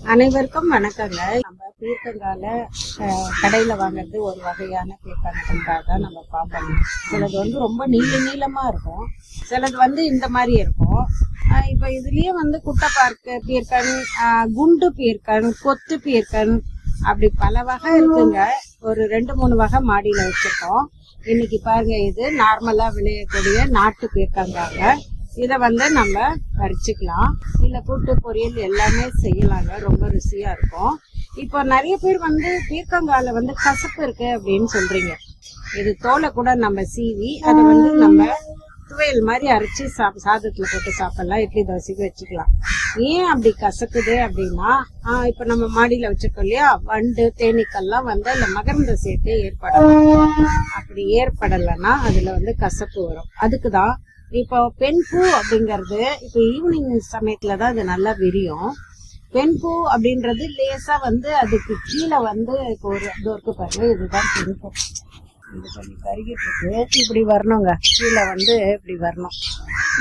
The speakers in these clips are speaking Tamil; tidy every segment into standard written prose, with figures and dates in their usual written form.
அனைவருக்கும் வணக்கங்க. நம்ம பீர்க்கங்கால கடையில வாங்குறது ஒரு வகையான பீர்க்கங்காய் தான் நம்ம பார்க்கணும். சிலது வந்து ரொம்ப நீளமா இருக்கும், சிலது வந்து இந்த மாதிரி இருக்கும். இப்ப இதுலயே வந்து குட்டைப்பார்க்கு பீர்க்கன், குண்டு பீர்க்கன், கொத்து பீர்க்கன், அப்படி பல வகை இருக்குங்க. ஒரு 2-3 வகை மாடியில வச்சிருக்கோம். இன்னைக்கு பாருங்க, இது நார்மலா விளையக்கூடிய நாட்டு பீர்க்கங்காங்க. இதை வந்து நம்ம பறிச்சுக்கலாம், இல்ல கூட்டு பொரியல் எல்லாமே செய்யலாங்க. ரொம்ப ருசியா இருக்கும். இப்போ நிறைய பேர் வந்து பீர்க்கங்கால வந்து கசப்பு இருக்கு அப்படின்னு சொல்றீங்க. இது தோலை கூட நம்ம சீவி அதை வந்து நம்ம துவையல் மாதிரி அரைச்சி சாதத்துல போட்டு சாப்பிடலாம், இட்லி தோசைக்கு வச்சுக்கலாம். ஏன் அப்படி கசக்குது அப்படின்னா, இப்ப நம்ம மாடியில வச்சிருக்கோம் இல்லையா, வண்டு தேனீக்கள்லாம் வந்து அந்த மகரந்த சேர்க்கை ஏற்படலாம். அப்படி ஏற்படலைன்னா அதுல வந்து கசப்பு வரும். அதுக்குதான் இப்போ பெண் பூ அப்படிங்கறது இப்ப ஈவினிங் சமயத்துலதான் அது நல்லா விரியும். பெண் பூ அப்படின்றது லேசா வந்து அதுக்கு கீழே வந்து இப்போ ஒரு இருக்கு பாருங்க, இதுதான் பெண் பூ. இது கொஞ்சம் கருகிட்டு இருக்கு, இப்படி வரணுங்க, கீழே வந்து இப்படி வரணும்.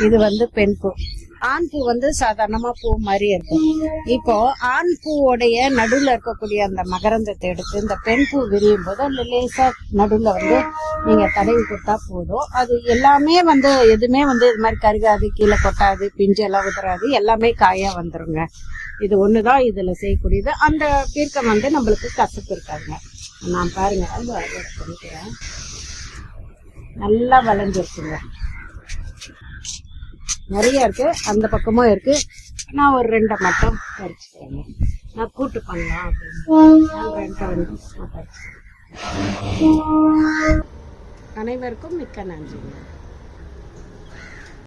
இது வந்து பெண் பூ. ஆண் பூ வந்து சாதாரணமா பூ மாதிரி இருக்கும். இப்போ ஆண் பூவோடைய நடுவுல இருக்கக்கூடிய அந்த மகரந்தத்தை எடுத்து இந்த பெண் பூ விரியும் போது அந்த லேசா நடுவுல வந்து நீங்க தடவி கொடுத்தா போதும். அது எல்லாமே வந்து எதுவுமே வந்து இது மாதிரி கருகாது, கீழே கொட்டாது, பிஞ்சு எல்லாம் உதறாது, எல்லாமே காயா வந்துருங்க. இது ஒண்ணுதான் இதுல செய்யக்கூடியது. அந்த பீர்க்கம் வந்து நம்மளுக்கு கசப்பு இருக்காதுங்க. நான் பாருங்க பண்ணிக்கிறேன், நல்லா வளைஞ்சிருக்குங்க, நிறைய இருக்கு, அந்த பக்கமும் இருக்கு. நான் ஒரு 2 மட்டும் பறிச்சுக்கிறேங்க. நான் கூட்டு பண்ணலாம் அப்படின்னு அனைவருக்கும் மிக்க நன்றி.